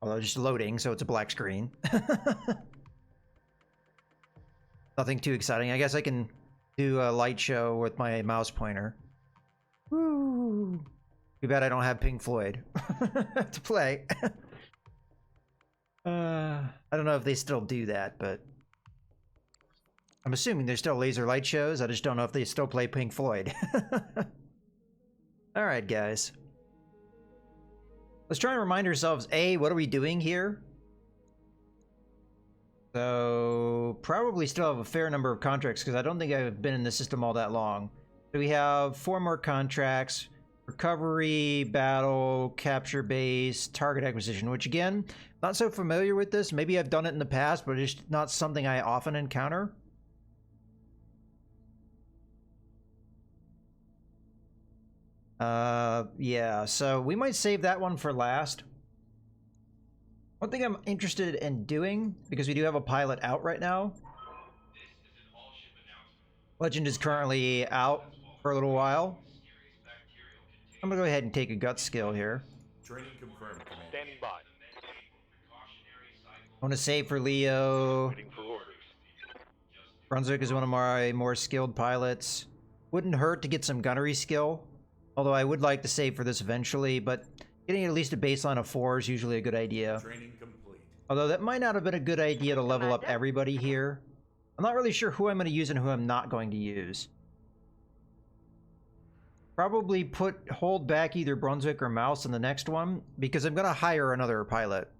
Although just loading, so it's a black screen. Nothing too exciting. I guess I can do a light show with my mouse pointer. Woo! Too bad I don't have Pink Floyd to play. I don't know if they still do that, but I'm assuming there's still laser light shows. I just don't know if they still play Pink Floyd. Alright, guys. Let's try and remind ourselves, A, what are we doing here? So, probably still have a fair number of contracts, because I don't think I've been in the system all that long. So we have 4 more contracts. Recovery, battle, capture base, target acquisition, which again, not so familiar with this. Maybe I've done it in the past, but it's not something I often encounter. Yeah, so we might save that one for last. One thing I'm interested in doing, because we do have a pilot out right now. Legend is currently out for a little while. I'm gonna go ahead and take a gut skill here. Training confirmed, Commander. Standing by. I want to save for Leo. Waiting for orders. Brunswick is one of my more skilled pilots. Wouldn't hurt to get some gunnery skill. Although I would like to save for this eventually, but getting at least a baseline of 4 is usually a good idea. Training complete. Although that might not have been a good idea to level up everybody here. I'm not really sure who I'm going to use and who I'm not going to use. Probably hold back either Brunswick or Mouse in the next one, because I'm going to hire another pilot.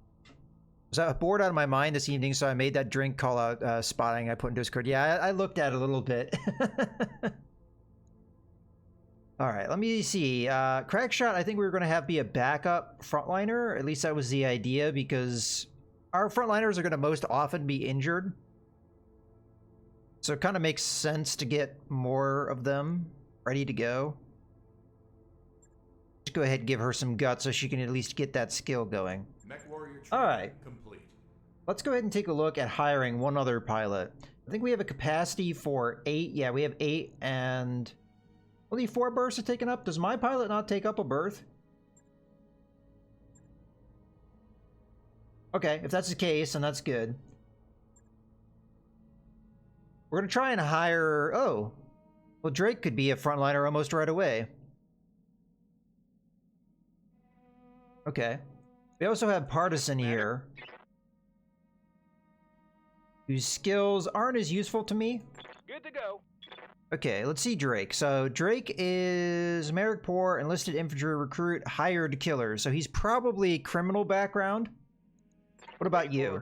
I was bored out of my mind this evening, so I made that drink call out spotting I put in Discord. Yeah, I looked at it a little bit. Alright, let me see. Crackshot, I think we were going to have be a backup frontliner. At least that was the idea, because our frontliners are going to most often be injured. So it kind of makes sense to get more of them ready to go. Just go ahead and give her some guts so she can at least get that skill going. Alright. Complete. Let's go ahead and take a look at hiring one other pilot. I think we have a capacity for 8. Yeah, we have 8 and... only 4 berths are taken up? Does my pilot not take up a berth? Okay, if that's the case, then that's good. We're going to try and hire... oh. Well, Drake could be a frontliner almost right away. Okay. We also have Partisan here, whose skills aren't as useful to me. Good to go. Okay, let's see Drake. So Drake is Merrick Poor, enlisted infantry recruit, hired killer. So he's probably criminal background. What about you?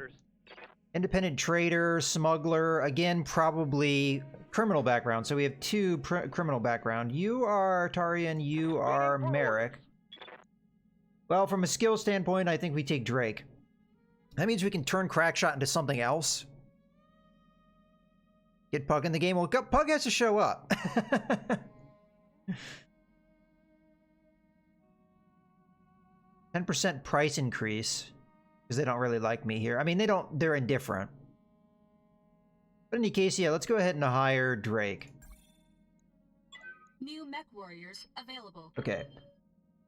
Independent trader, smuggler, again, probably criminal background. So we have 2 criminal background. You are Tarian, you are Merrick. Well, from a skill standpoint, I think we take Drake. That means we can turn Crackshot into something else. Get Pug in the game. Well, Pug has to show up. 10% price increase. Because they don't really like me here. I mean, they're indifferent. But in any case, yeah, let's go ahead and hire Drake. New mech warriors available. Okay.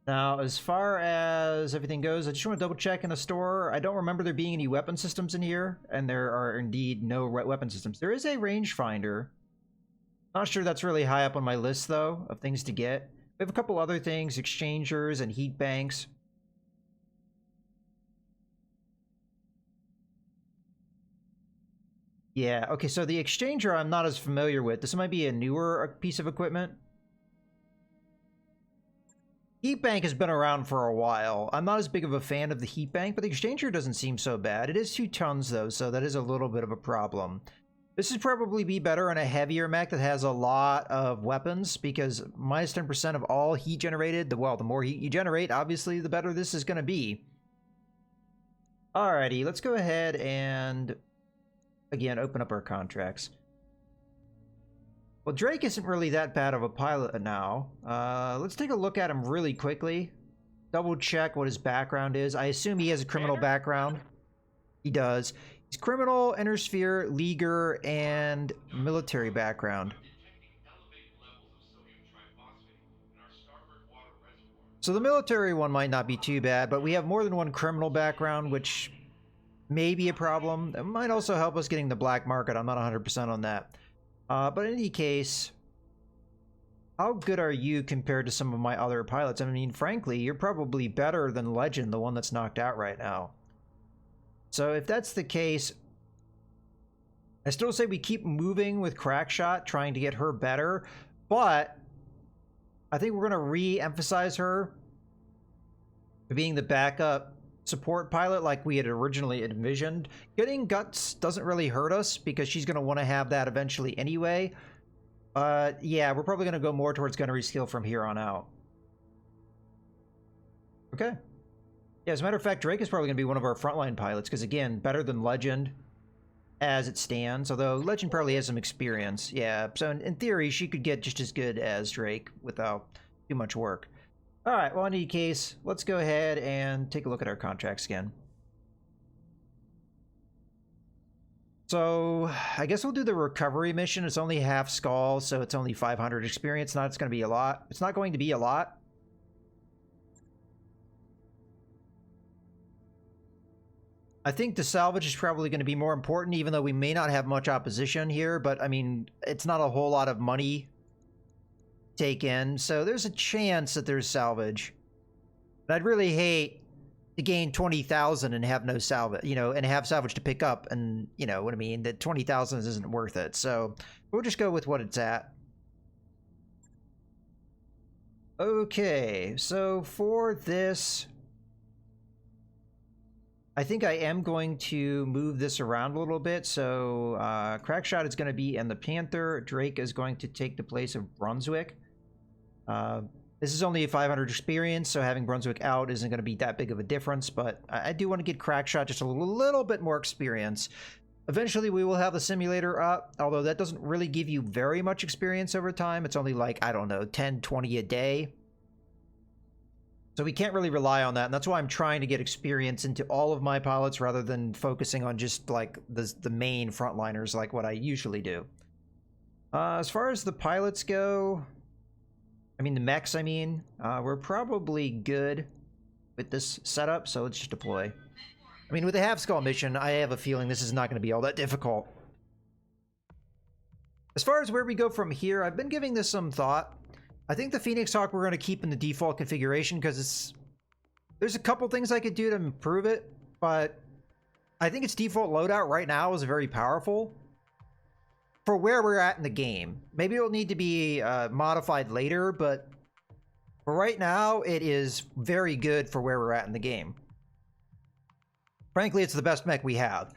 Now, as far as everything goes, I just want to double check in the store. I don't remember there being any weapon systems in here, and there are indeed no weapon systems. There is a rangefinder. Not sure that's really high up on my list, though, of things to get. We have a couple other things, exchangers and heat banks. Yeah, okay, so the exchanger I'm not as familiar with. This might be a newer piece of equipment. Heat bank has been around for a while. I'm not as big of a fan of the heat bank, but the exchanger doesn't seem so bad. It is 2 tons though, so that is a little bit of a problem. This would probably be better on a heavier mech that has a lot of weapons, because minus 10% of all heat generated, the more heat you generate, obviously the better this is going to be. Alrighty, let's go ahead and again open up our contracts. Well, Drake isn't really that bad of a pilot now. Let's take a look at him really quickly. Double check what his background is. I assume he has a criminal background. He does. He's criminal, intersphere, leaguer, and military background. So the military one might not be too bad, but we have more than one criminal background, which may be a problem. It might also help us getting the black market. I'm not 100% on that. But in any case, how good are you compared to some of my other pilots? I mean, frankly, you're probably better than Legend, the one that's knocked out right now. So if that's the case, I still say we keep moving with Crackshot, trying to get her better, but I think we're going to re-emphasize her being the backup support pilot like we had originally envisioned. Getting Guts doesn't really hurt us because she's going to want to have that eventually anyway. Yeah, we're probably going to go more towards gunnery skill from here on out. Okay. Yeah, as a matter of fact, Drake is probably going to be one of our frontline pilots because, again, better than Legend as it stands, although Legend probably has some experience. Yeah, so in theory, she could get just as good as Drake without too much work. All right, well, in any case, let's go ahead and take a look at our contracts again. So I guess we'll do the recovery mission. It's only half skull, so it's only 500 experience. Not it's going to be a lot. It's not going to be a lot. I think the salvage is probably going to be more important, even though we may not have much opposition here. But I mean, it's not a whole lot of money to take in, so there's a chance that there's salvage. But I'd really hate to gain 20,000 and have no salvage, you know, and have salvage to pick up, and you know what I mean. That 20,000 isn't worth it. So we'll just go with what it's at. Okay, so for this, I think I am going to move this around a little bit. So Crackshot is going to be in the Panther. Drake is going to take the place of Brunswick. This is only a 500 experience, so having Brunswick out isn't going to be that big of a difference, but I do want to get Crackshot just a little bit more experience. Eventually, we will have the simulator up, although that doesn't really give you very much experience over time. It's only like, I don't know, 10, 20 a day. So we can't really rely on that, and that's why I'm trying to get experience into all of my pilots rather than focusing on just like the main frontliners like what I usually do. As far as the pilots go, I mean the mechs, we're probably good with this setup, so let's just deploy. I mean, with the half skull mission, I have a feeling this is not going to be all that difficult. As far as where we go from here, I've been giving this some thought. I think the Phoenix Hawk we're going to keep in the default configuration because there's a couple things I could do to improve it, but I think its default loadout right now is very powerful for where we're at in the game. Maybe it'll need to be modified later, but for right now, it is very good for where we're at in the game. Frankly, it's the best mech we have.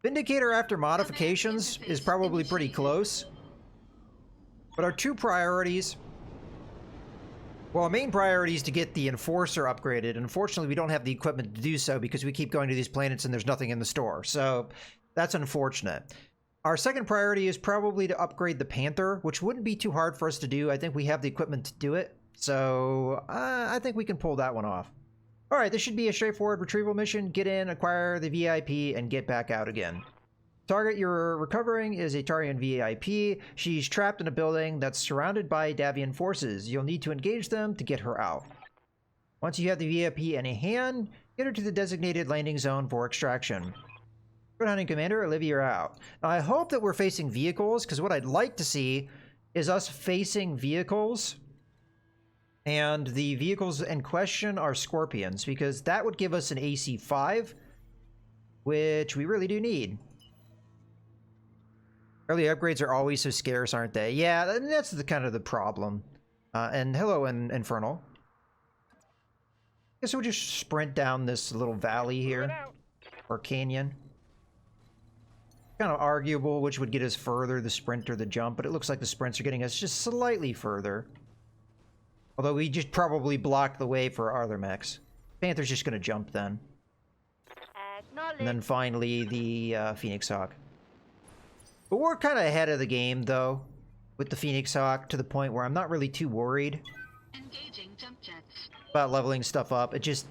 Vindicator after modifications is probably pretty close, but our two priorities... Well, our main priority is to get the Enforcer upgraded. Unfortunately, we don't have the equipment to do so because we keep going to these planets and there's nothing in the store. So that's unfortunate. Our second priority is probably to upgrade the Panther, which wouldn't be too hard for us to do. I think we have the equipment to do it. So I think we can pull that one off. All right, this should be a straightforward retrieval mission. Get in, acquire the VIP, and get back out again. Target you're recovering is a Tarian VIP. She's trapped in a building that's surrounded by Davian forces. You'll need to engage them to get her out. Once you have the VIP in hand, get her to the designated landing zone for extraction. Good hunting, Commander. Olivia, you're out. Now, I hope that we're facing vehicles, because what I'd like to see is us facing vehicles, and the vehicles in question are Scorpions, because that would give us an AC-5, which we really do need. Early upgrades are always so scarce, aren't they? Yeah, that's the kind of the problem. And hello, Infernal. Guess we'll just sprint down this little valley here. Or canyon. Kind of arguable which would get us further, the sprint or the jump, but it looks like the sprints are getting us just slightly further. Although we just probably blocked the way for our other mechs. Panther's just going to jump then. And then finally the Phoenix Hawk. But we're kind of ahead of the game, though, with the Phoenix Hawk, to the point where I'm not really too worried about leveling stuff up. It just...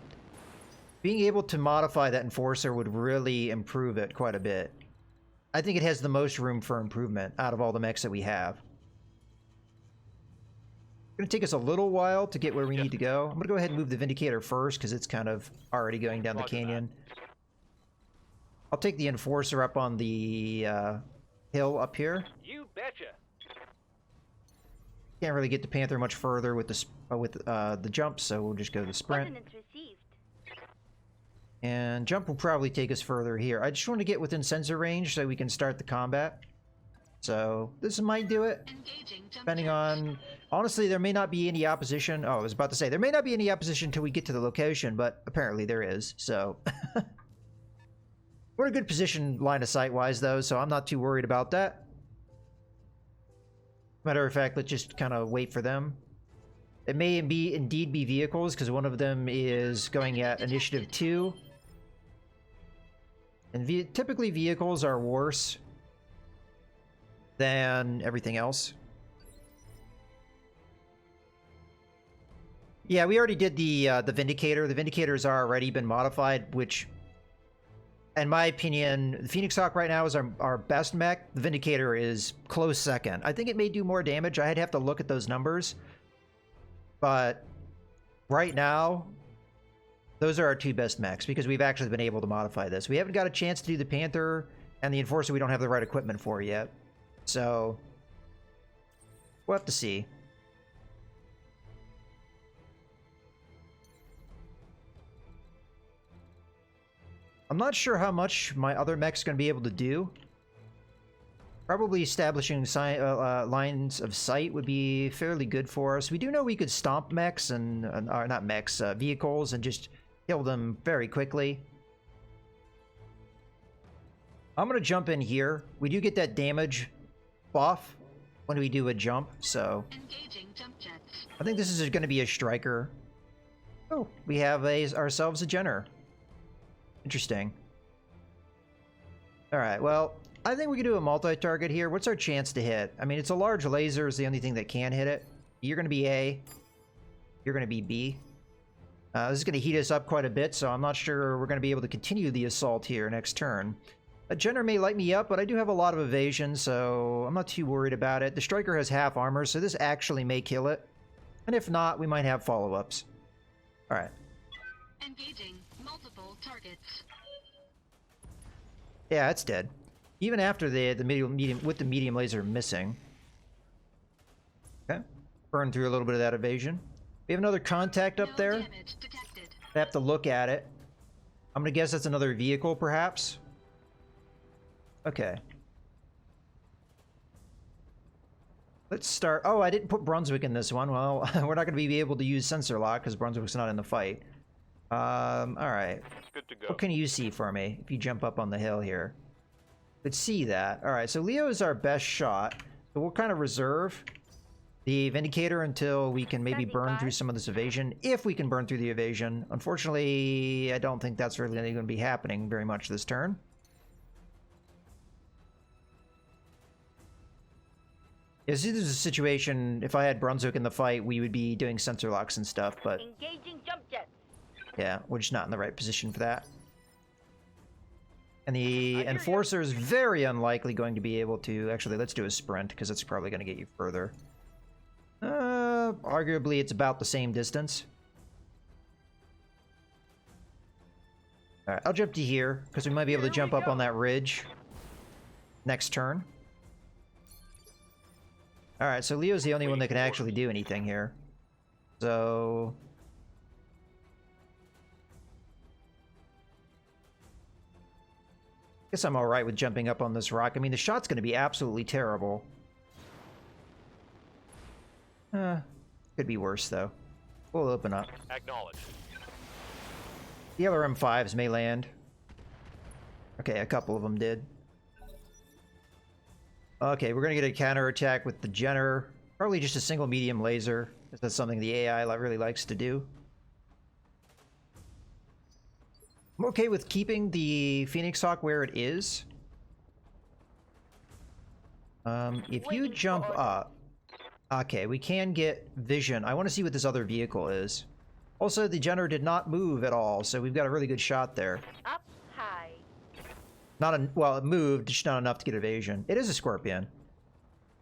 being able to modify that Enforcer would really improve it quite a bit. I think it has the most room for improvement out of all the mechs that we have. gonna take us a little while to get where we need to go. I'm gonna go ahead and move the Vindicator first because it's kind of already going down the canyon. I'll take the Enforcer up on the hill up here. You betcha. Can't really get the Panther much further with the jump, so we'll just go the sprint. Ordnance received. And jump will probably take us further here. I just want to get within sensor range so we can start the combat. So this might do it, depending on... Honestly, there may not be any opposition. Oh, I was about to say, there may not be any opposition until we get to the location, but apparently there is, so... We're in a good position line of sight-wise, though, so I'm not too worried about that. Matter of fact, let's just kind of wait for them. It may indeed be vehicles, because one of them is going at Initiative 2. And typically vehicles are worse than everything else. Yeah, we already did the Vindicator. The Vindicator's already been modified, which, in my opinion, the Phoenix Hawk right now is our best mech. The Vindicator is close second. I think it may do more damage. I'd have to look at those numbers. But right now, those are our two best mechs because we've actually been able to modify this. We haven't got a chance to do the Panther and the Enforcer we don't have the right equipment for yet. So, we'll have to see. I'm not sure how much my other mech's going to be able to do. Probably establishing lines of sight would be fairly good for us. We do know we could stomp mechs or not mechs, vehicles and just kill them very quickly. I'm going to jump in here. We do get that damage buff when we do a jump, so... Engaging jump jets. I think this is going to be a striker. Oh, we have ourselves a Jenner. Interesting. Alright, well, I think we can do a multi-target here. What's our chance to hit? I mean, it's a large laser is the only thing that can hit it. You're going to be A. You're going to be B. This is going to heat us up quite a bit, so I'm not sure we're going to be able to continue the assault here next turn. A Jenner may light me up, but I do have a lot of evasion, so I'm not too worried about it. The Striker has half armor, so this actually may kill it. And if not, we might have follow-ups. Alright. Engaging multiple targets. Yeah, it's dead. Even after the medium laser missing. Okay. Burn through a little bit of that evasion. We have another contact up there. Damage detected. I have to look at it. I'm gonna guess that's another vehicle, perhaps. Okay. Let's start. Oh, I didn't put Brunswick in this one. Well, we're not gonna be able to use sensor lock because Brunswick's not in the fight. All right. Good to go. What can you see for me if you jump up on the hill here? Could see that. All right, so Leo is our best shot. So we'll kind of reserve the Vindicator until we can maybe burn through some of this evasion. If we can burn through the evasion. Unfortunately, I don't think that's really going to be happening very much this turn. Yeah, see, this is a situation, if I had Brunswick in the fight, we would be doing sensor locks and stuff, but... Engaging jump jets. Yeah, we're just not in the right position for that. And the Enforcer is very unlikely going to be able to... Actually, let's do a sprint, because it's probably going to get you further. Arguably, it's about the same distance. Alright, I'll jump to here, because we might be able to jump up on that ridge next turn. Alright, so Leo's the only one that can actually do anything here. So... guess I'm alright with jumping up on this rock. I mean, the shot's going to be absolutely terrible. Could be worse, though. We'll open up. Acknowledged. The LRM-5s may land. Okay, a couple of them did. Okay, we're going to get a counterattack with the Jenner. Probably just a single medium laser, because that's something the AI really likes to do. I'm okay with keeping the Phoenix Hawk where it is. If you jump up... Okay, we can get vision. I want to see what this other vehicle is. Also, the Jenner did not move at all, so we've got a really good shot there. Up high. Well, it moved, just not enough to get evasion. It is a Scorpion.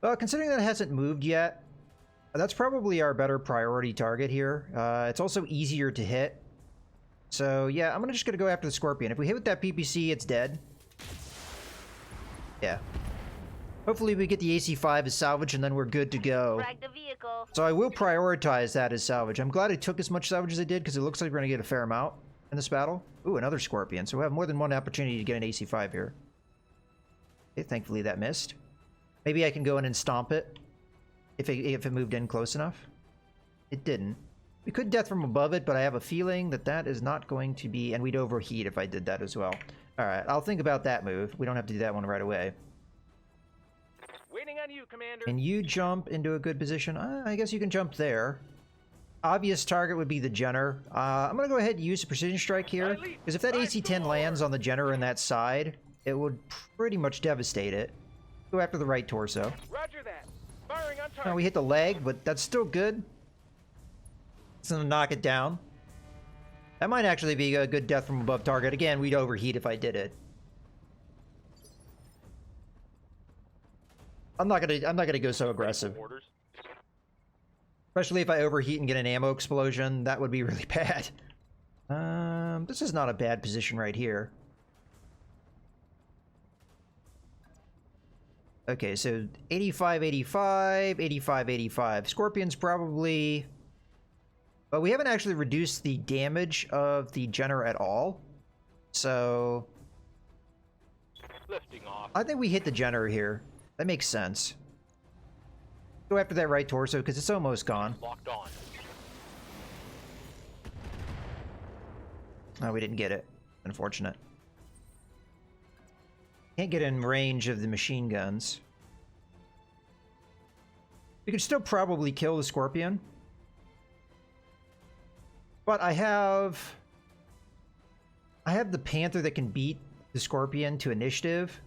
Well, considering that it hasn't moved yet, That's probably our better priority target here. It's also easier to hit. So yeah, I'm just gonna go after the Scorpion. If we hit with that PPC, it's dead. Yeah. Hopefully we get the AC-5 as salvage and then we're good to go. Drag the vehicle. So I will prioritize that as salvage. I'm glad I took as much salvage as I did because it looks like we're gonna get a fair amount in this battle. Ooh, another Scorpion. So we have more than one opportunity to get an AC-5 here. Okay, thankfully that missed. Maybe I can go in and stomp it if it moved in close enough. It didn't. We could death from above it, but I have a feeling that that is not going to be... And we'd overheat if I did that as well. Alright, I'll think about that move. We don't have to do that one right away. Waiting on you, Commander. Can you jump into a good position? I guess you can jump there. Obvious target would be the Jenner. I'm going to go ahead and use a precision strike here. Because if that AC-10 lands on the Jenner on that side, it would pretty much devastate it. Go after the right torso. Roger that. Firing on target. Now we hit the leg, but that's still good. It's gonna knock it down. That might actually be a good death from above target. Again, we'd overheat if I did it. I'm not gonna go so aggressive. Orders. Especially if I overheat and get an ammo explosion, that would be really bad. This is not a bad position right here. Okay, so 85, 85, 85, 85. Scorpion's probably... But we haven't actually reduced the damage of the Jenner at all. So... Lifting off. I think we hit the Jenner here. That makes sense. Go after that right torso, because it's almost gone. Locked on. Oh, we didn't get it. Unfortunate. Can't get in range of the machine guns. We could still probably kill the Scorpion. But I have the Panther that can beat the Scorpion to initiative.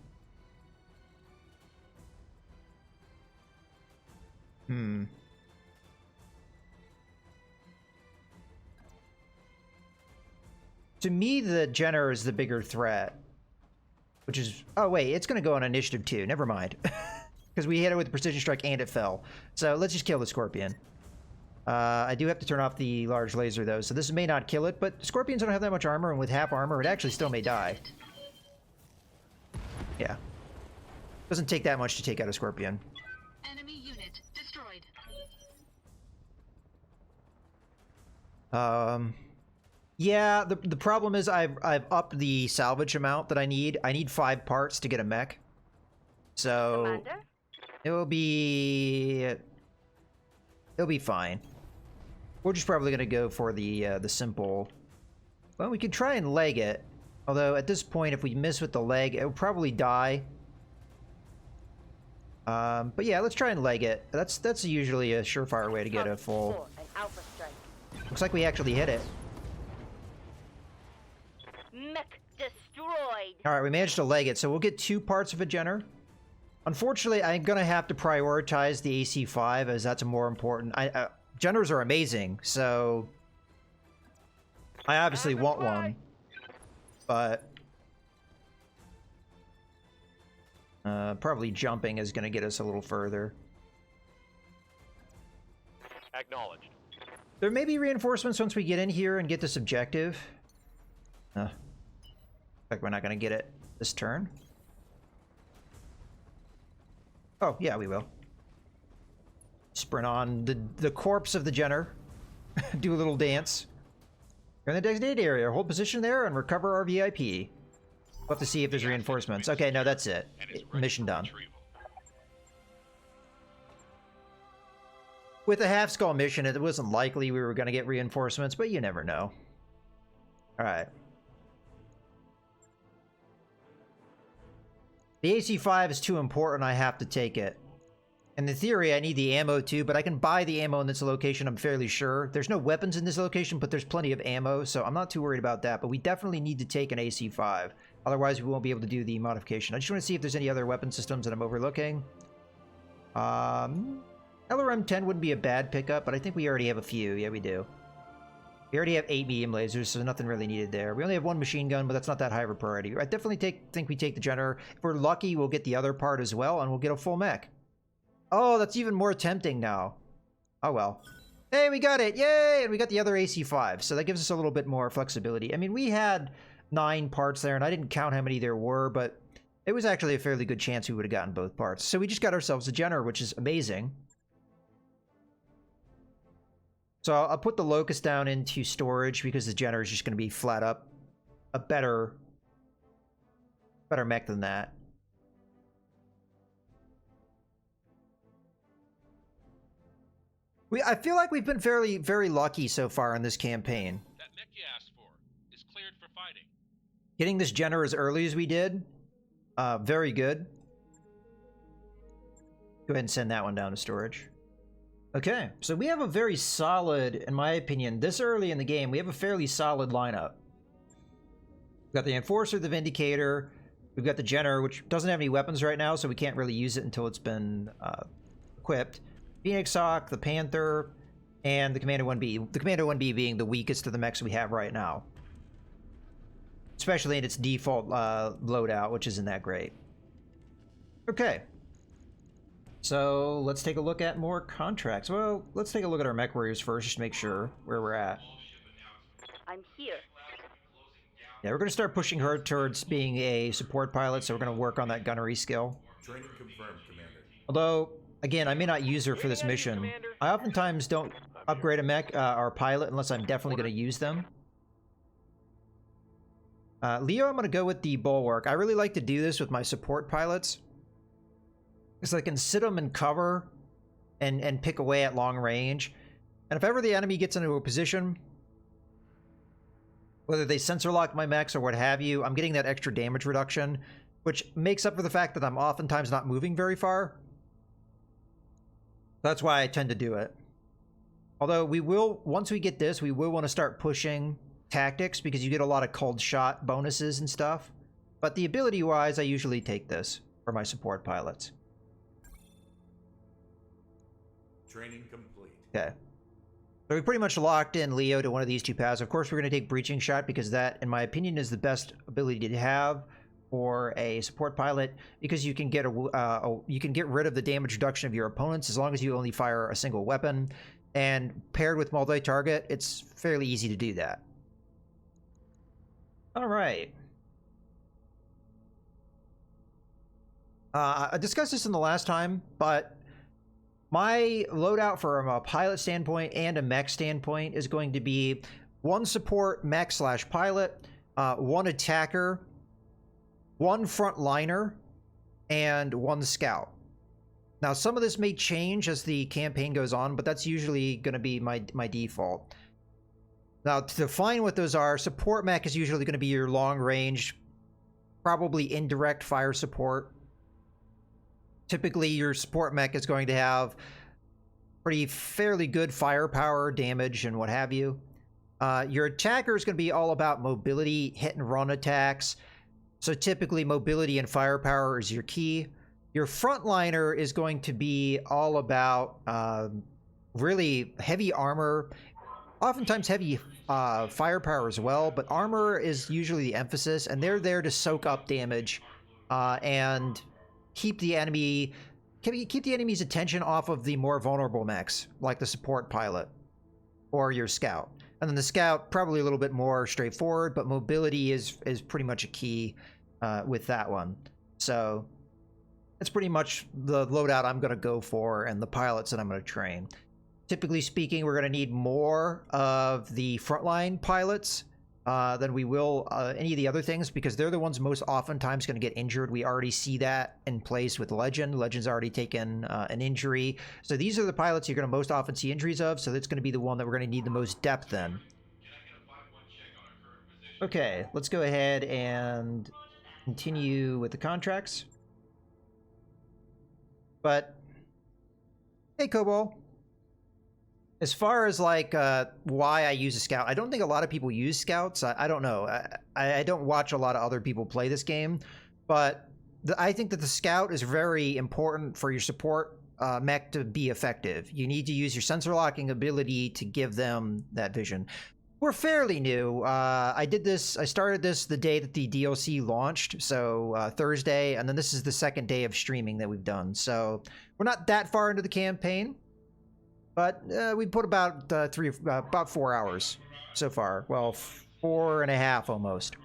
To me, the Jenner is the bigger threat. Which is... Oh, wait. It's going to go on initiative too. Never mind. Because we hit it with the precision strike and it fell. So let's just kill the Scorpion. I do have to turn off the large laser, though. So this may not kill it. But Scorpions don't have that much armor. And with half armor, it actually still may die. Yeah. Doesn't take that much to take out a Scorpion. Enemy unit destroyed. Yeah, the problem is I've upped the salvage amount that I need. I need 5 parts to get a mech. So Commander? it'll be fine. We're just probably gonna go for the simple. Well, we could try and leg it. Although at this point, if we miss with the leg, it'll probably die. But yeah, let's try and leg it. That's usually a surefire way to get a full. 4, an alpha strike. Looks like we actually hit it. Mech destroyed. All right, we managed to leg it, so we'll get 2 parts of a Jenner. Unfortunately, I'm gonna have to prioritize the AC-5 as that's more important. Jenners are amazing, so I obviously want one, but probably jumping is gonna get us a little further. Acknowledged. There may be reinforcements once we get in here and get this objective. Like we're not gonna get it this turn. Oh, yeah, we will. Sprint on the corpse of the Jenner. Do a little dance. You're in the designated area. Hold position there and recover our VIP. We'll have to see if there's reinforcements. Okay, no, that's it. Mission done. With a half-skull mission, it wasn't likely we were going to get reinforcements, but you never know. Alright. The AC-5 is too important, I have to take it. In the theory, I need the ammo too, but I can buy the ammo in this location, I'm fairly sure. There's no weapons in this location, but there's plenty of ammo, so I'm not too worried about that. But we definitely need to take an AC-5. Otherwise, we won't be able to do the modification. I just want to see if there's any other weapon systems that I'm overlooking. LRM-10 wouldn't be a bad pickup, but I think we already have a few. Yeah, we do. We already have 8 medium lasers, so nothing really needed there. We only have 1 machine gun, but that's not that high of a priority. I definitely think we take the Jenner. If we're lucky, we'll get the other part as well, and we'll get a full mech. Oh, that's even more tempting now. Oh well. Hey, we got it! Yay! And we got the other AC5, so that gives us a little bit more flexibility. I mean, we had 9 parts there, and I didn't count how many there were, but it was actually a fairly good chance we would have gotten both parts. So we just got ourselves a Jenner, which is amazing. So I'll put the Locust down into storage because the Jenner is just going to be flat up a better mech than that. I feel like we've been very lucky so far in this campaign. That mech you asked for is cleared for fighting. Getting this Jenner as early as we did, very good. Go ahead and send that one down to storage. Okay, so we have a very solid, in my opinion, this early in the game, we have a fairly solid lineup. We've got the Enforcer, the Vindicator, we've got the Jenner, which doesn't have any weapons right now, so we can't really use it until it's been equipped. Phoenix Hawk, the Panther, and the Commander 1B. The Commander 1B being the weakest of the mechs we have right now. Especially in its default loadout, which isn't that great. Okay. So, let's take a look at more contracts. Well, let's take a look at our mech warriors first, just to make sure where we're at. I'm here. Yeah, we're going to start pushing her towards being a support pilot, so we're going to work on that gunnery skill. Training confirmed, Commander. Although, again, I may not use her for this mission. I oftentimes don't upgrade a mech or pilot unless I'm definitely going to use them. Leo, I'm going to go with the Bulwark. I really like to do this with my support pilots, because I can sit them in cover and pick away at long range. And if ever the enemy gets into a position, whether they sensor lock my mechs or what have you, I'm getting that extra damage reduction, which makes up for the fact that I'm oftentimes not moving very far. That's why I tend to do it. Although we will, once we get this, we will want to start pushing tactics because you get a lot of cold shot bonuses and stuff. But the ability-wise, I usually take this for my support pilots. Training complete. Okay. So we pretty much locked in Leo to one of these two paths. Of course, we're going to take Breaching Shot because that, in my opinion, is the best ability to have for a support pilot, because you can get you can get rid of the damage reduction of your opponents as long as you only fire a single weapon. And paired with multi-target, it's fairly easy to do that. All right. I discussed this in the last time, but my loadout from a pilot standpoint and a mech standpoint is going to be 1 support mech / pilot, 1 attacker, 1 frontliner, and 1 scout. Now, some of this may change as the campaign goes on, but that's usually going to be my default. Now, to define what those are, support mech is usually going to be your long range, probably indirect fire support. Typically, your support mech is going to have fairly good firepower, damage, and what have you. Your attacker is going to be all about mobility, hit and run attacks. So typically, mobility and firepower is your key. Your frontliner is going to be all about really heavy armor, oftentimes heavy firepower as well, but armor is usually the emphasis, and they're there to soak up damage and keep the enemy's attention off of the more vulnerable mechs, like the support pilot or your scout. And then the scout, probably a little bit more straightforward, but mobility is pretty much a key with that one. So that's pretty much the loadout I'm going to go for and the pilots that I'm going to train. Typically speaking, we're going to need more of the frontline pilots than we will any of the other things, because they're the ones most oftentimes going to get injured. We already see that in place with Legend. Legend's already taken an injury. So these are the pilots you're going to most often see injuries of, so that's going to be the one that we're going to need the most depth in. Okay, let's go ahead and continue with the contracts. But, hey, Kobo. As far as like why I use a scout, I don't think a lot of people use scouts. I don't know. I don't watch a lot of other people play this game, but I think that the scout is very important for your support mech to be effective. You need to use your sensor locking ability to give them that vision. We're fairly new. I started this the day that the DLC launched, so Thursday, and then this is the second day of streaming that we've done. So we're not that far into the campaign. But we put about about 4 hours so far. Well, 4.5 almost.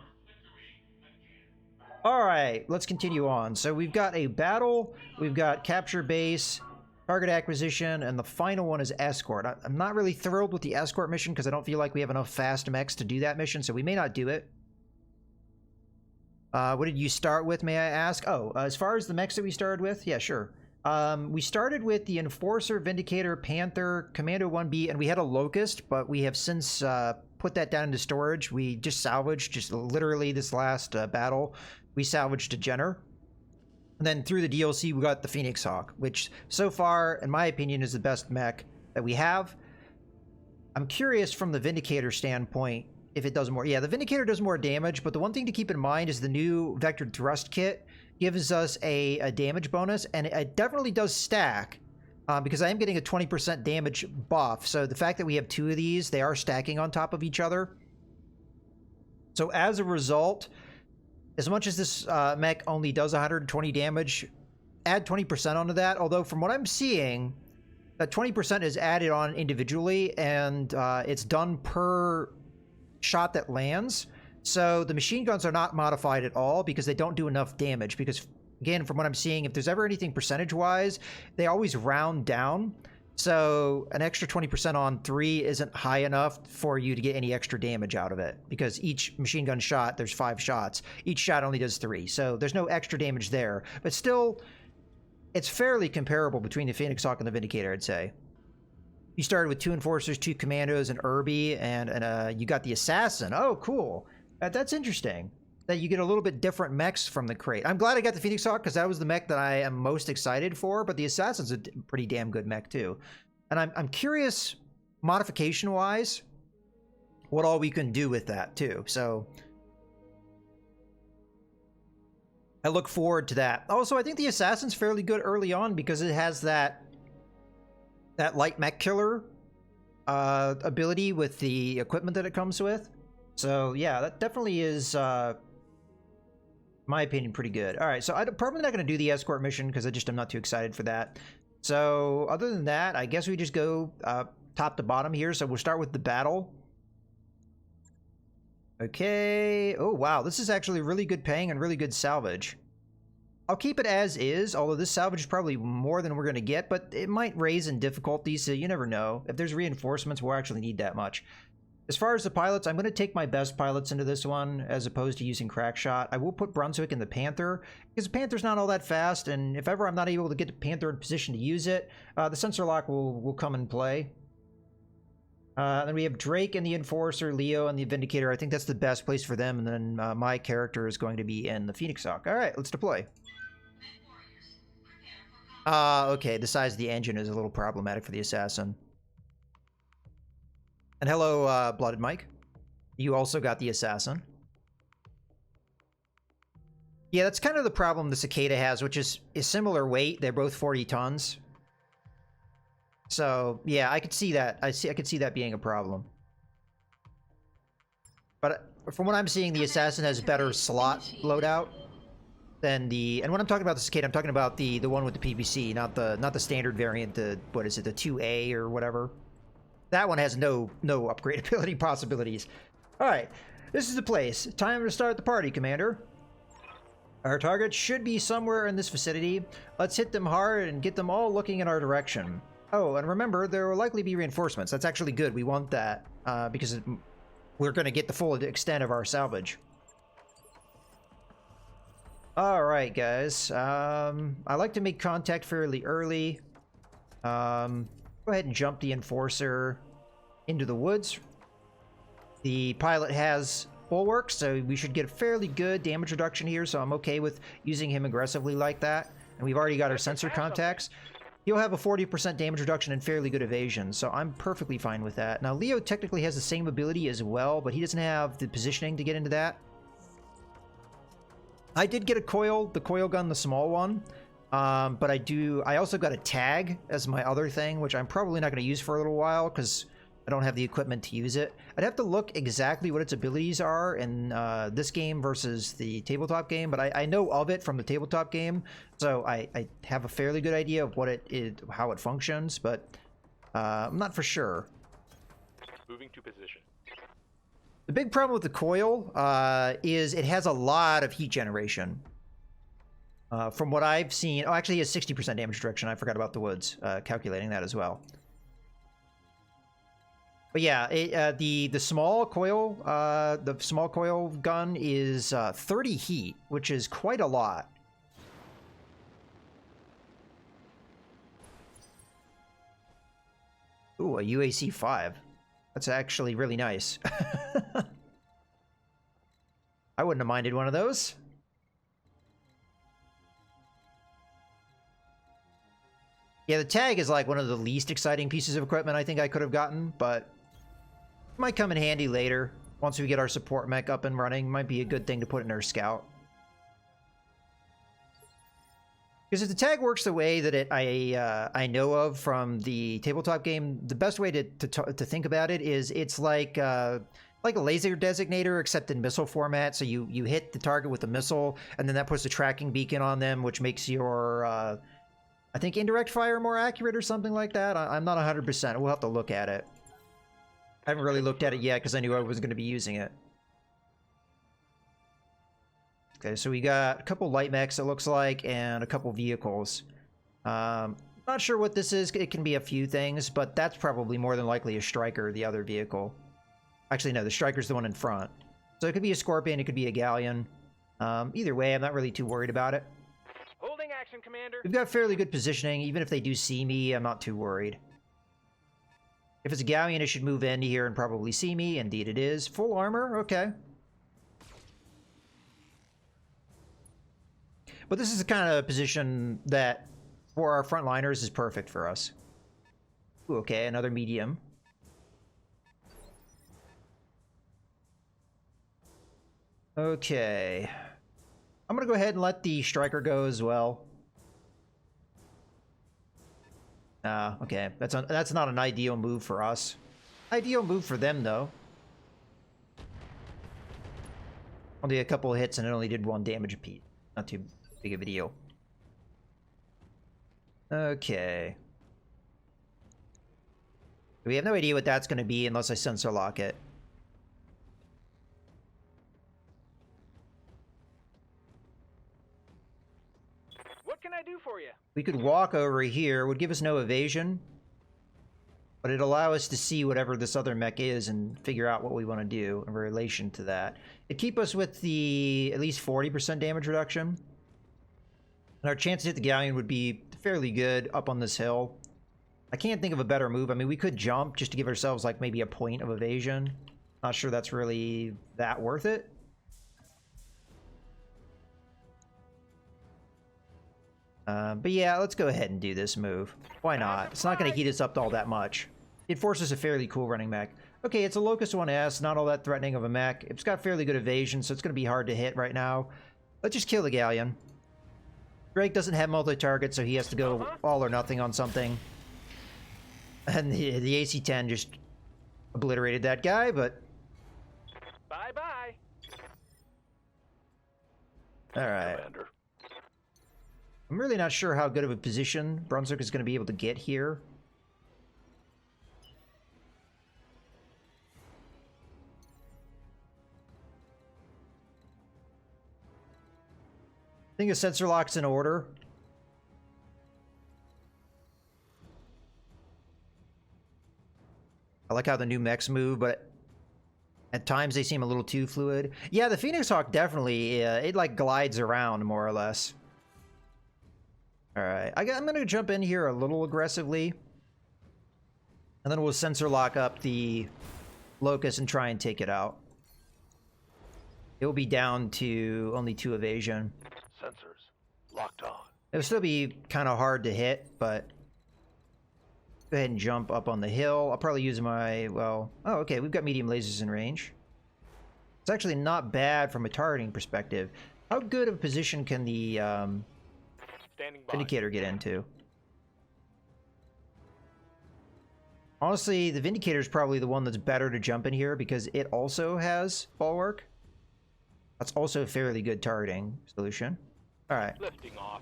All right, let's continue on. So we've got a battle, we've got capture base, target acquisition, and the final one is escort. I'm not really thrilled with the escort mission because I don't feel like we have enough fast mechs to do that mission, so we may not do it. What did you start with, may I ask? Oh, as far as the mechs that we started with? Yeah, sure. We started with the Enforcer, Vindicator, Panther, Commando 1B, and we had a Locust, but we have since put that down into storage. We just salvaged, just literally this last battle, we salvaged a Jenner. And then through the DLC, we got the Phoenix Hawk, which so far, in my opinion, is the best mech that we have. I'm curious from the Vindicator standpoint if it does more. Yeah, the Vindicator does more damage, but the one thing to keep in mind is the new Vectored Thrust Kit gives us a damage bonus, and it definitely does stack, because I am getting a 20% damage buff. So the fact that we have 2 of these, they are stacking on top of each other. So as a result, as much as this mech only does 120 damage, add 20% onto that. Although from what I'm seeing, that 20% is added on individually, and it's done per shot that lands. So the machine guns are not modified at all because they don't do enough damage. Because again, from what I'm seeing, if there's ever anything percentage-wise, they always round down. So an extra 20% on 3 isn't high enough for you to get any extra damage out of it, because each machine gun shot, there's 5 shots. Each shot only does 3, so there's no extra damage there. But still, it's fairly comparable between the Phoenix Hawk and the Vindicator, I'd say. You started with 2 Enforcers, 2 Commandos, an Irby, and you got the Assassin. Oh, cool. That's interesting. That you get a little bit different mechs from the crate. I'm glad I got the Phoenix Hawk because that was the mech that I am most excited for, but the Assassin's a pretty damn good mech too. And I'm curious, modification-wise, what all we can do with that too. So I look forward to that. Also, I think the Assassin's fairly good early on because it has that light mech killer ability with the equipment that it comes with. So yeah, that definitely is, my opinion, pretty good. All right, so I'm probably not going to do the escort mission because I'm not too excited for that. So other than that, I guess we just go top to bottom here. So we'll start with the battle. Okay. Oh, wow. This is actually really good paying and really good salvage. I'll keep it as is, although this salvage is probably more than we're going to get, but it might raise in difficulty, so you never know. If there's reinforcements, we'll actually need that much. As far as the pilots, I'm going to take my best pilots into this one, as opposed to using Crackshot. I will put Brunswick in the Panther, because the Panther's not all that fast, and if ever I'm not able to get the Panther in position to use it, the sensor lock will come in play. Then we have Drake and the Enforcer, Leo and the Vindicator. I think that's the best place for them, and then my character is going to be in the Phoenix Hawk. Alright, let's deploy. Okay, the size of the engine is a little problematic for the Assassin. And hello, Blooded Mike. You also got the Assassin. Yeah, that's kind of the problem the Cicada has, which is a similar weight. They're both 40 tons. So, yeah, I could see that. I could see that being a problem. But from what I'm seeing, the Assassin has better slot loadout than the... And when I'm talking about the Cicada, I'm talking about the one with the PPC, not the standard variant, what is it, the 2A or whatever. That one has no upgradability possibilities. Alright, this is the place. Time to start the party, Commander. Our target should be somewhere in this vicinity. Let's hit them hard and get them all looking in our direction. Oh, and remember, there will likely be reinforcements. That's actually good. We want that, because we're going to get the full extent of our salvage. Alright, guys. I like to make contact fairly early. Go ahead and jump the Enforcer into the woods. The pilot has bulwarks, so we should get a fairly good damage reduction here, so I'm okay with using him aggressively like that. And we've already got our sensor contacts. He'll have a 40% damage reduction and fairly good evasion, so I'm perfectly fine with that. Now, Leo technically has the same ability as well, but he doesn't have the positioning to get into that. I did get the coil gun, the small one. But I also got a tag as my other thing, which I'm probably not going to use for a little while because I don't have the equipment to use it. I'd have to look exactly what its abilities are in this game versus the tabletop game, but I know of it from the tabletop game, so I have a fairly good idea of what it is, how it functions, but I'm not for sure. Moving to position. The big problem with the coil is it has a lot of heat generation. From what I've seen, oh, actually, he has 60% damage reduction. I forgot about the woods, calculating that as well. But yeah, the small coil gun is 30 heat, which is quite a lot. Ooh, a UAC 5. That's actually really nice. I wouldn't have minded one of those. Yeah, the tag is like one of the least exciting pieces of equipment I think I could have gotten, but it might come in handy later. Once we get our support mech up and running, might be a good thing to put in our scout. Because if the tag works the way that I know of from the tabletop game, the best way to think about it is it's like a laser designator, except in missile format. So you hit the target with a missile, and then that puts a tracking beacon on them, which makes your I think indirect fire more accurate or something like that. I'm not 100%. We'll have to look at it. I haven't really looked at it yet because I knew I was going to be using it. Okay, so we got a couple light mechs, it looks like, and a couple vehicles. Not sure what this is. It can be a few things, but that's probably more than likely a Striker, the other vehicle. Actually, no, the Striker's the one in front. So it could be a Scorpion, it could be a Galleon. Either way, I'm not really too worried about it. Holding action, Commander. We've got fairly good positioning. Even if they do see me, I'm not too worried. If it's a Galleon, it should move into here and probably see me. Indeed it is. Full armor? Okay. But this is the kind of position that, for our frontliners, is perfect for us. Ooh, okay, another medium. Okay. I'm gonna go ahead and let the Striker go as well. Okay. That's not an ideal move for us. Ideal move for them, though. Only a couple of hits and it only did 1 damage apiece. Not too big of a deal. Okay. We have no idea what that's going to be unless I sensor lock it. What can I do for you? We could walk over here. It would give us no evasion. But it'd allow us to see whatever this other mech is and figure out what we want to do in relation to that. It'd keep us with the at least 40% damage reduction. And our chance to hit the Galleon would be fairly good up on this hill. I can't think of a better move. I mean, we could jump just to give ourselves like maybe a point of evasion. Not sure that's really that worth it. But yeah, let's go ahead and do this move. Why not? It's not going to heat us up all that much. It forces a fairly cool running mech. Okay, it's a Locust 1S, not all that threatening of a mech. It's got fairly good evasion, so it's going to be hard to hit right now. Let's just kill the Galleon. Drake doesn't have multi-target, so he has to go all or nothing on something. And the AC-10 just obliterated that guy, but... Bye-bye. Alright. Commander. I'm really not sure how good of a position Brunswick is going to be able to get here. I think a sensor lock's in order. I like how the new mechs move, but at times they seem a little too fluid. Yeah, the Phoenix Hawk definitely, it like glides around more or less. Alright, I'm going to jump in here a little aggressively. And then we'll sensor lock up the Locust and try and take it out. It will be down to only 2 evasion. Sensors locked on. It'll still be kind of hard to hit, but... Go ahead and jump up on the hill. I'll probably use my, well... Oh, okay, we've got medium lasers in range. It's actually not bad from a targeting perspective. How good of a position can the Vindicator get into? Honestly, the Vindicator is probably the one that's better to jump in here because it also has bulwark. That's also a fairly good targeting solution. Alright. Lifting off.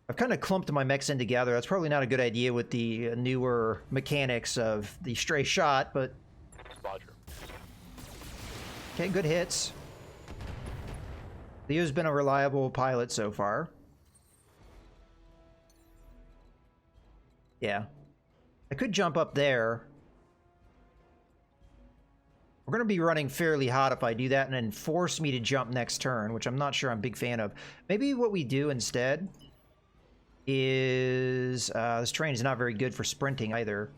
I've kind of clumped my mechs in together. That's probably not a good idea with the newer mechanics of the stray shot, but... Roger. Okay, good hits. Leo's been a reliable pilot so far. Yeah. I could jump up there. We're going to be running fairly hot if I do that and then force me to jump next turn, which I'm not sure I'm a big fan of. Maybe what we do instead is... this terrain is not very good for sprinting either.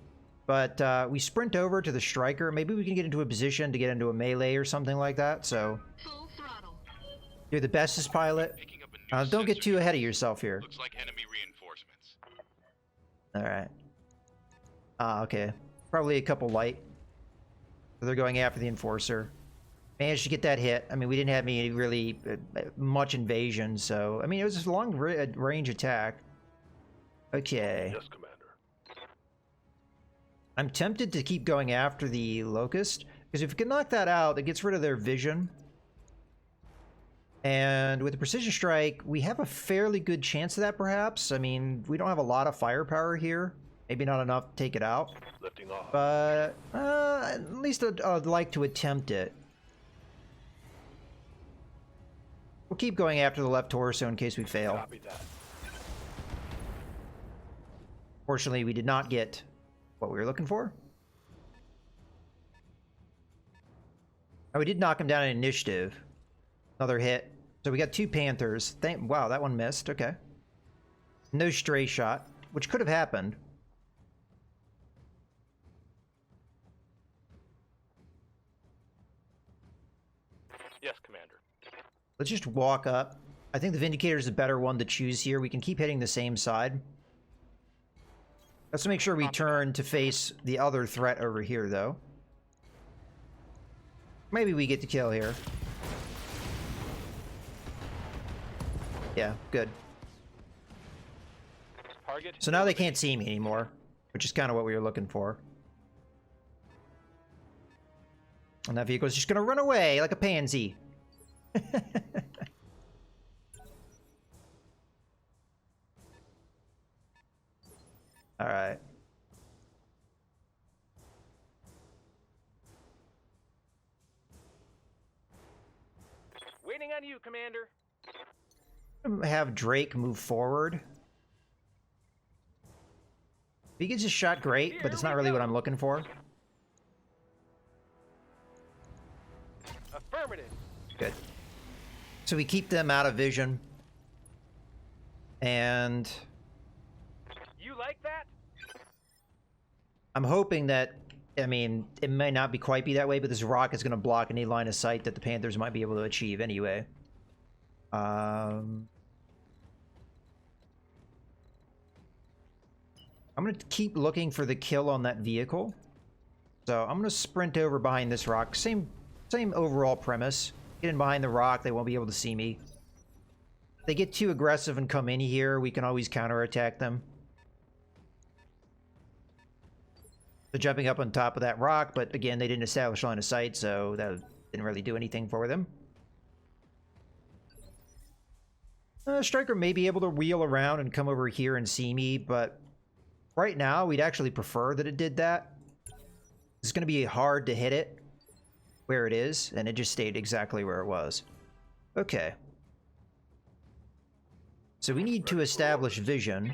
But we sprint over to the striker. Maybe we can get into a position to get into a melee or something like that. So Full throttle. you're the bestest pilot. Picking up a new Don't get sensor too ahead of yourself here. Looks like enemy reinforcements. All right. Okay. Probably a couple light. So they're going after the enforcer. Managed to get that hit. I mean, we didn't have any really much invasion, so... I mean, it was a long range attack. Okay. Yes, Commander. I'm tempted to keep going after the Locust, because if we can knock that out, it gets rid of their vision. And with the Precision Strike, we have a fairly good chance of that, perhaps. I mean, we don't have a lot of firepower here. Maybe not enough to take it out. Lifting off. But at least I'd like to attempt it. We'll keep going after the left torso in case we fail. Copy that. Fortunately, we did not get what we were looking for. Oh, we did knock him down in initiative. Another hit. So we got 2 Panthers. Wow, that one missed. Okay. No stray shot, which could have happened. Yes, Commander. Let's just walk up. I think the Vindicator is the better one to choose here. We can keep hitting the same side. Let's make sure we turn to face the other threat over here, though. Maybe we get the kill here. Yeah, good. Target. So now they can't see me anymore, which is kind of what we were looking for. And that vehicle's just gonna run away like a pansy. All right. Waiting on you, Commander. Have Drake move forward. If he gets his shot, great, but it's not really what I'm looking for. Affirmative. Good. So we keep them out of vision. And You like that? I'm hoping that, I mean, it may not be quite be that way, but this rock is going to block any line of sight that the Panthers might be able to achieve anyway. I'm going to keep looking for the kill on that vehicle. So I'm going to sprint over behind this rock. Same overall premise. Get in behind the rock, they won't be able to see me. If they get too aggressive and come in here, we can always counterattack them. They're jumping up on top of that rock, but again, they didn't establish line of sight, so that didn't really do anything for them. Striker may be able to wheel around and come over here and see me, but right now, we'd actually prefer that it did that. It's going to be hard to hit it where it is, and it just stayed exactly where it was. Okay. So we need to establish vision.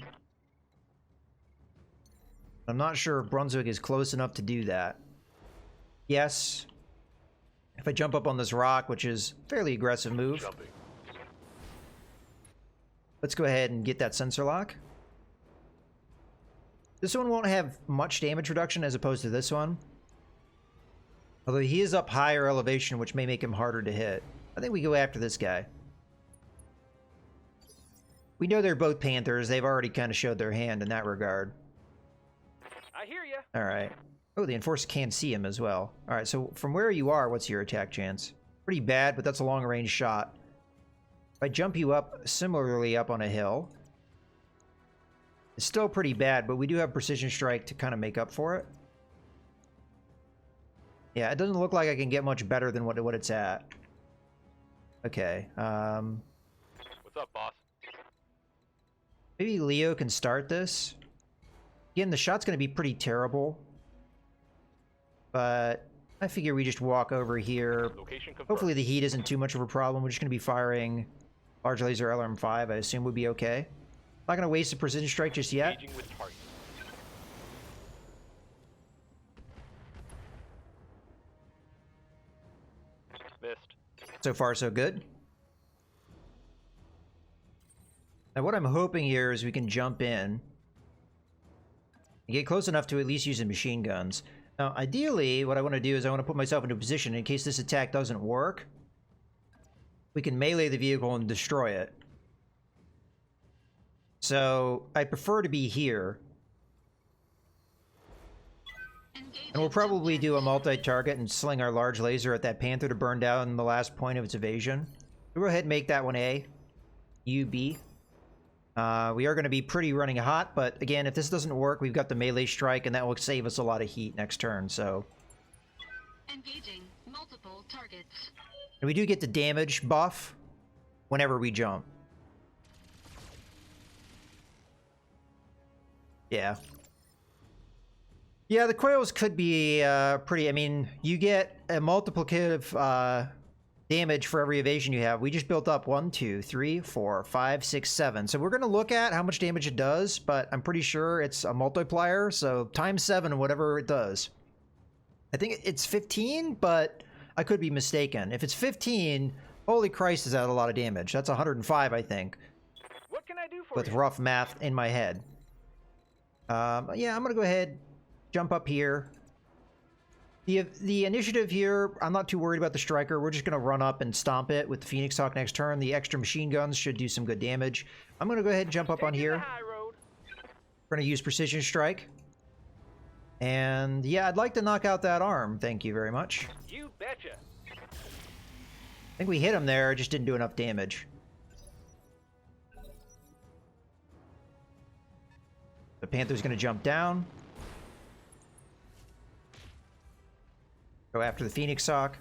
I'm not sure if Brunswick is close enough to do that. Yes. If I jump up on this rock, which is a fairly aggressive move. Jumping. Let's go ahead and get that sensor lock. This one won't have much damage reduction as opposed to this one. Although he is up higher elevation, which may make him harder to hit. I think we go after this guy. We know they're both Panthers. They've already kind of showed their hand in that regard. I hear ya. All right. Oh, the Enforcer can see him as well. All right, so from where you are, what's your attack chance? Pretty bad, but that's a long-range shot. If I jump you up similarly up on a hill, it's still pretty bad, but we do have Precision Strike to kind of make up for it. Yeah, it doesn't look like I can get much better than what it's at. Okay. What's up, boss? Maybe Leo can start this. Again, the shot's going to be pretty terrible. But I figure we just walk over here. Location confirmed. Hopefully the heat isn't too much of a problem. We're just going to be firing large laser LRM-5. I assume would be okay. Not going to waste a precision strike just yet. Engaging with target. Missed. So far, so good. Now, what I'm hoping here is we can jump in and get close enough to at least using machine guns. Now, ideally, what I want to do is I want to put myself into a position in case this attack doesn't work. We can melee the vehicle and destroy it. So, I prefer to be here. And we'll probably do a multi-target and sling our large laser at that Panther to burn down the last point of its evasion. We'll go ahead and make that one A. U, B. We are going to be pretty running hot, but again, if this doesn't work, we've got the melee strike, and that will save us a lot of heat next turn, so... Engaging multiple targets. And we do get the damage buff whenever we jump. Yeah. Yeah, the coils could be pretty... I mean, you get a multiplicative damage for every evasion you have. We just built up 1, 2, 3, 4, 5, 6, 7. So we're going to look at how much damage it does, but I'm pretty sure it's a multiplier, so times 7, whatever it does. I think it's 15, but I could be mistaken. If it's 15, holy Christ, is that a lot of damage. That's 105, I think, What can I do for with you? rough math in my head. Yeah, I'm going to go ahead, jump up here. The initiative here, I'm not too worried about the Striker. We're just going to run up and stomp it with the Phoenix Hawk next turn. The extra machine guns should do some good damage. I'm going to go ahead and jump up on Taking here. the high road. We're going to use Precision Strike. And yeah, I'd like to knock out that arm. Thank you very much. You betcha. I think we hit him there, just didn't do enough damage. The Panther's going to jump down. Go after the Phoenix Hawk.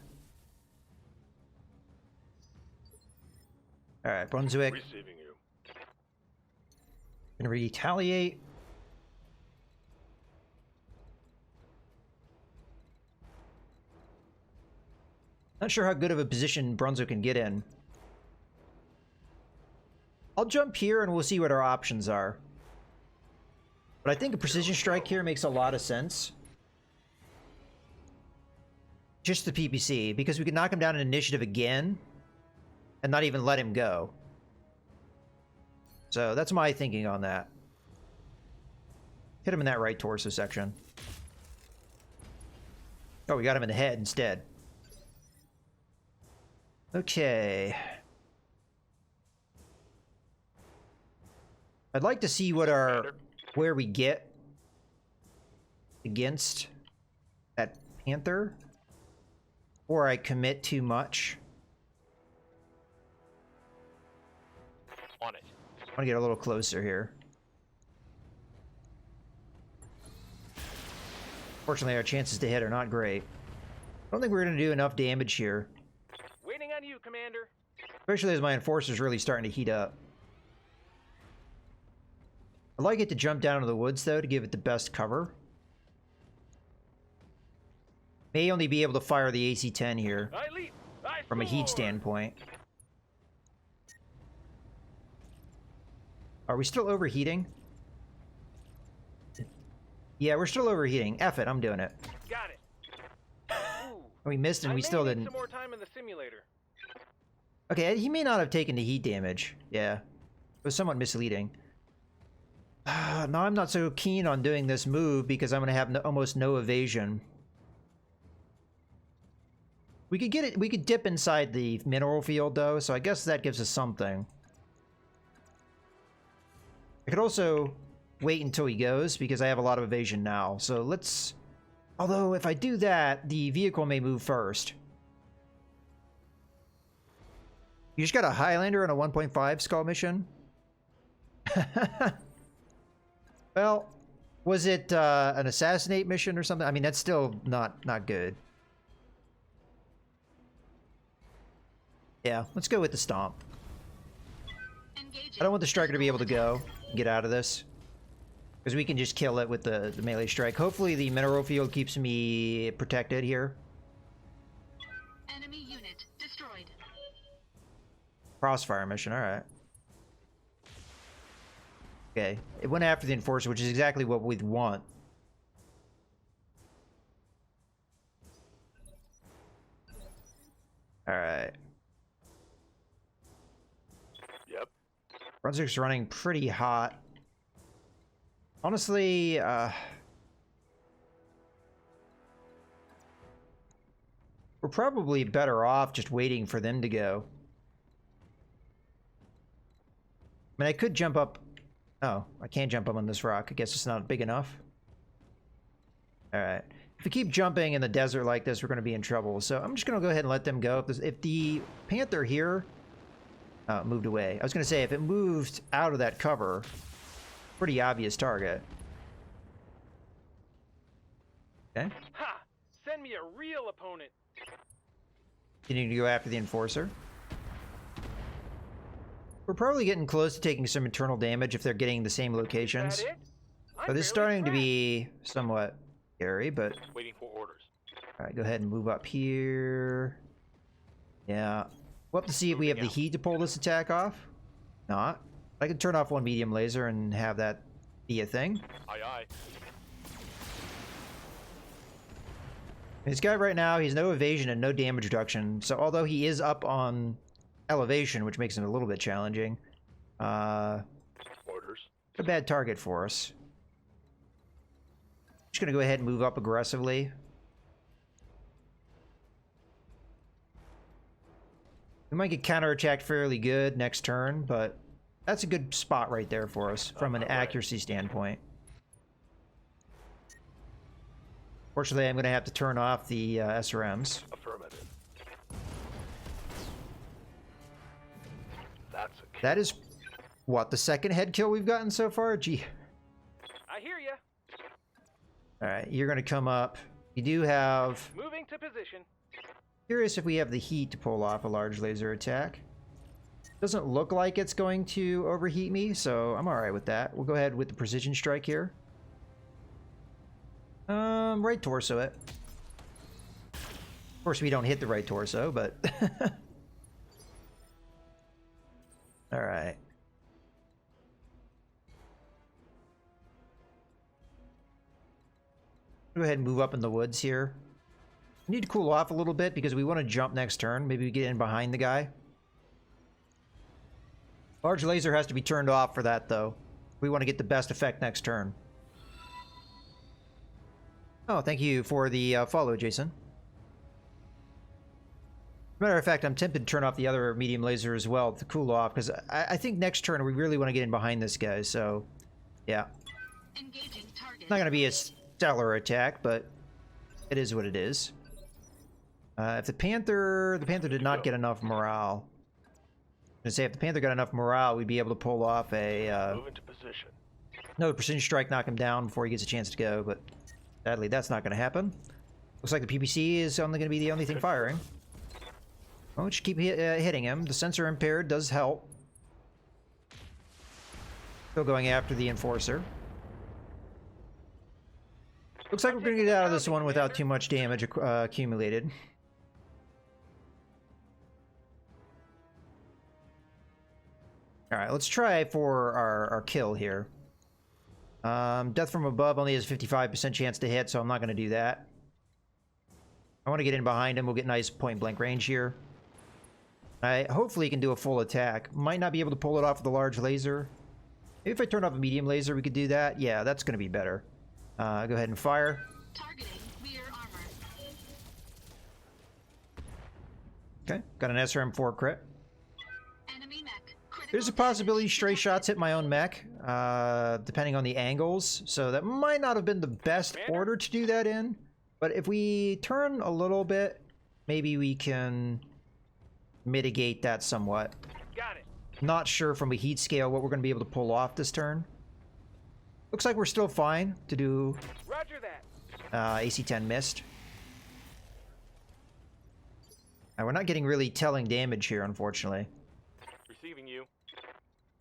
Alright, Brunswick. Receiving you. Gonna retaliate. Not sure how good of a position Brunswick can get in. I'll jump here and we'll see what our options are. But I think a precision strike here makes a lot of sense. Just the PPC, because we can knock him down in initiative again and not even let him go. So that's my thinking on that. Hit him in that right torso section. Oh, we got him in the head instead. Okay. I'd like to see what where we get against that Panther. Or I commit too much. On it. I want to get a little closer here. Fortunately, our chances to hit are not great. I don't think we're going to do enough damage here. Waiting on you, Commander. Especially as my Enforcer's really starting to heat up. I'd like it to jump down into the woods, though, to give it the best cover. May only be able to fire the AC-10 here I leap. I from a heat soar. standpoint. Are we still overheating? Yeah, we're still overheating. F it, I'm doing it. Got it. Ooh. We missed and I we may still need didn't. Some more time in the simulator. Okay, he may not have taken the heat damage. Yeah. It was somewhat misleading. Now I'm not so keen on doing this move because I'm going to have almost no evasion. We could get it. We could dip inside the mineral field though, so I guess that gives us something. I could also wait until he goes because I have a lot of evasion now. So let's... Although if I do that, the vehicle may move first. You just got a Highlander on a 1.5 skull mission? Well, was it an assassinate mission or something? I mean, that's still not good. Yeah, let's go with the stomp. I don't want the Striker to be able to go. Get out of this. Because we can just kill it with the melee strike. Hopefully the mineral field keeps me protected here. Enemy unit destroyed. Crossfire mission, alright. Okay, it went after the Enforcer, which is exactly what we'd want. Alright. Yep. Brunswick's running pretty hot. Honestly, we're probably better off just waiting for them to go. I mean, I could jump up. Oh, I can't jump up on this rock. I guess it's not big enough. Alright. If we keep jumping in the desert like this, we're going to be in trouble. So I'm just going to go ahead and let them go. If the Panther here moved away. I was going to say, if it moved out of that cover, pretty obvious target. Okay. Ha! Send me a real opponent. Continuing to go after the Enforcer. We're probably getting close to taking some internal damage if they're getting the same locations. Is that it? But this is starting to be somewhat scary, but... Waiting for orders. Alright, go ahead and move up here. Yeah. We'll have to see if we have the heat to pull this attack off. Not. I can turn off one medium laser and have that be a thing. Aye, aye. This guy right now, he's no evasion and no damage reduction. So although he is up on elevation, which makes him a little bit challenging, Orders. a bad target for us. Just gonna go ahead and move up aggressively. We might get counterattacked fairly good next turn, but that's a good spot right there for us from an accuracy standpoint. Fortunately, I'm going to have to turn off the SRMs. Affirmative. That's a kill. That is, what, the second head kill we've gotten so far? Gee. I hear ya. Alright, you're going to come up. You do have... Moving to position. Curious if we have the heat to pull off a large laser attack. Doesn't look like it's going to overheat me, so I'm alright with that. We'll go ahead with the precision strike here. Right torso it. Of course, we don't hit the right torso, but... Alright. Go ahead and move up in the woods here. We need to cool off a little bit because we want to jump next turn. Maybe we get in behind the guy. Large laser has to be turned off for that, though. We want to get the best effect next turn. Oh, thank you for the follow, Jason. Matter of fact, I'm tempted to turn off the other medium laser as well to cool off, because I think next turn we really want to get in behind this guy, so... Yeah. Engaging target. Not going to be a stellar attack, but it is what it is. If the Panther did not get enough morale. I'm gonna say if the Panther got enough morale, we'd be able to pull off a Move into position. no precision strike, knock him down before he gets a chance to go. But sadly, that's not going to happen. Looks like the PPC is only going to be the only thing firing. Well, just keep hitting him. The sensor impaired does help. Still going after the Enforcer. Looks like we're going to get out of this one without too much damage accumulated. Alright, let's try for our kill here. Death from above only has 55% chance to hit, so I'm not going to do that. I want to get in behind him. We'll get nice point-blank range here. Hopefully he can do a full attack. Might not be able to pull it off with a large laser. Maybe if I turn off a medium laser, we could do that. Yeah, that's going to be better. Go ahead and fire. Targeting rear armor. Okay, got an SRM4 crit. Enemy mech. Critical There's a damage possibility stray shots hit detected. my own mech, depending on the angles. So that might not have been the best order to do that in. But if we turn a little bit, maybe we can mitigate that somewhat. Got it. Not sure from a heat scale what we're going to be able to pull off this turn. Looks like we're still fine to do Roger that. AC-10 missed. We're not getting really telling damage here, unfortunately. Receiving you.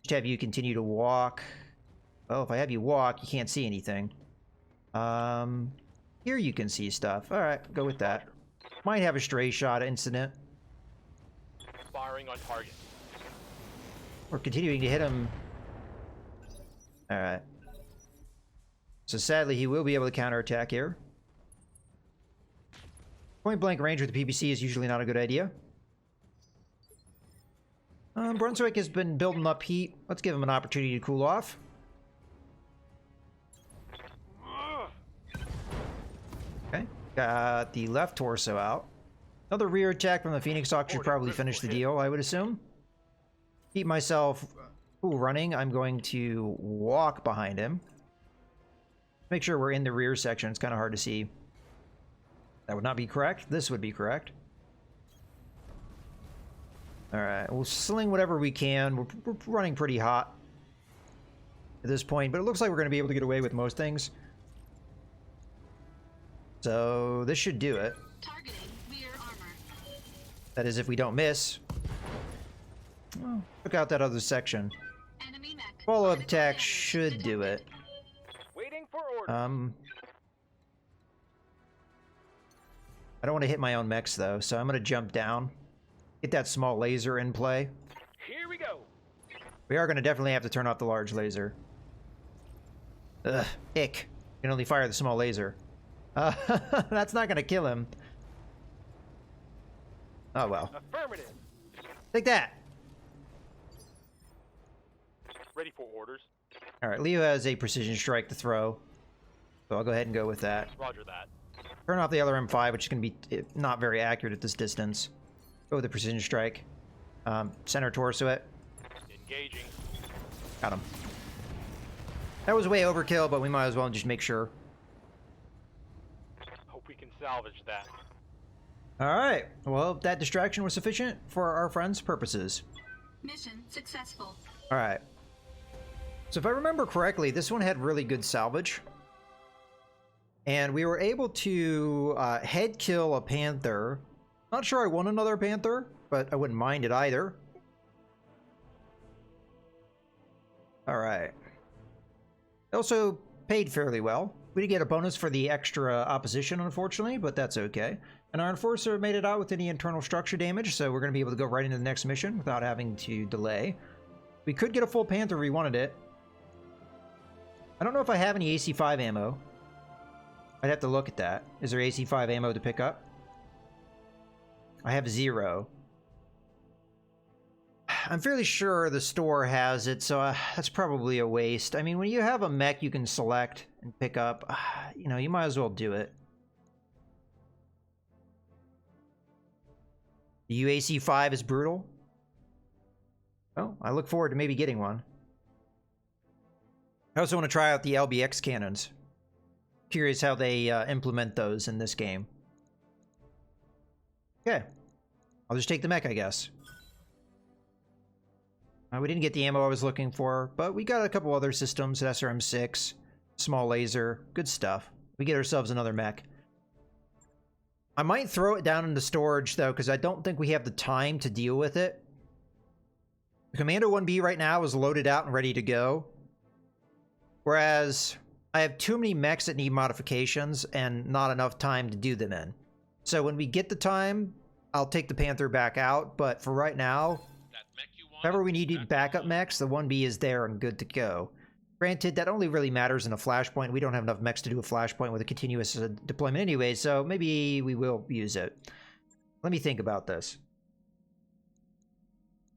Just have you continue to walk. Well, if I have you walk, you can't see anything. Here you can see stuff. Alright, go with that. Might have a stray shot incident. Firing on target. We're continuing to hit him. Alright. So sadly, he will be able to counterattack here. Point blank range with the PPC is usually not a good idea. Brunswick has been building up heat. Let's give him an opportunity to cool off. Okay, got the left torso out. Another rear attack from the Phoenix Hawk should probably finish the deal, I would assume. Keep myself running. I'm going to walk behind him. Make sure we're in the rear section. It's kind of hard to see. That would not be correct. This would be correct. Alright, we'll sling whatever we can. We're running pretty hot at this point, but it looks like we're going to be able to get away with most things. So this should do it. Targeting rear armor. That is if we don't miss. Oh, took out that other section. Enemy mech. Follow-up Critical attack damage should do it. detected. Waiting for orders. I don't want to hit my own mechs though, so I'm going to jump down. Get that small laser in play. Here we go. We are going to definitely have to turn off the large laser. Ugh, ick. You can only fire the small laser. That's not going to kill him. Oh well. Affirmative. Take that! Ready for orders. Alright, Leo has a precision strike to throw. So I'll go ahead and go with that. Roger that. Turn off the other M5, which is going to be not very accurate at this distance. Go with the precision strike. Center torso it. Engaging. Got him. That was way overkill, but we might as well just make sure. Hope we can salvage that. Alright, well, that distraction was sufficient for our friend's purposes. Mission successful. Alright. So if I remember correctly, this one had really good salvage. And we were able to head kill a panther. Not sure I want another panther, but I wouldn't mind it either. Alright. Also paid fairly well. We did get a bonus for the extra opposition, unfortunately, but that's okay. And our Enforcer made it out with any internal structure damage, so we're going to be able to go right into the next mission without having to delay. We could get a full Panther if we wanted it. I don't know if I have any AC-5 ammo. I'd have to look at that. Is there AC-5 ammo to pick up? I have 0. I'm fairly sure the store has it, so that's probably a waste. I mean, when you have a mech you can select and pick up, you know, you might as well do it. The UAC-5 is brutal. Well, I look forward to maybe getting one. I also want to try out the LBX cannons. Curious how they implement those in this game. Okay. I'll just take the mech, I guess. We didn't get the ammo I was looking for, but we got a couple other systems, SRM-6, small laser, good stuff. We get ourselves another mech. I might throw it down into storage, though, because I don't think we have the time to deal with it. The Commando 1B right now is loaded out and ready to go. Whereas I have too many mechs that need modifications and not enough time to do them in. So when we get the time, I'll take the Panther back out, but for right now, whenever we need backup mechs, the 1B is there and good to go. Granted, that only really matters in a flashpoint. We don't have enough mechs to do a flashpoint with a continuous deployment anyway, so maybe we will use it. Let me think about this.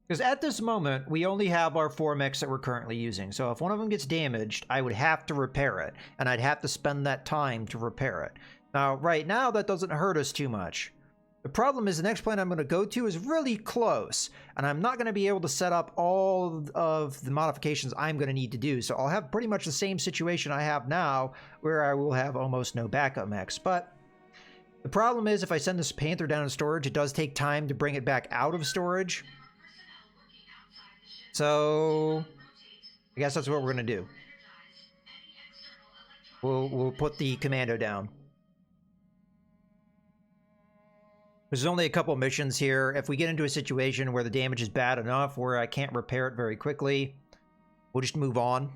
Because at this moment, we only have our 4 mechs that we're currently using. So if one of them gets damaged, I would have to repair it. And I'd have to spend that time to repair it. Now, right now, that doesn't hurt us too much. The problem is the next planet I'm going to go to is really close, and I'm not going to be able to set up all of the modifications I'm going to need to do. So I'll have pretty much the same situation I have now, where I will have almost no backup mechs. But the problem is if I send this Panther down in storage, it does take time to bring it back out of storage. So I guess that's what we're going to do. We'll put the Commando down. There's only a couple missions here. If we get into a situation where the damage is bad enough where I can't repair it very quickly, we'll just move on.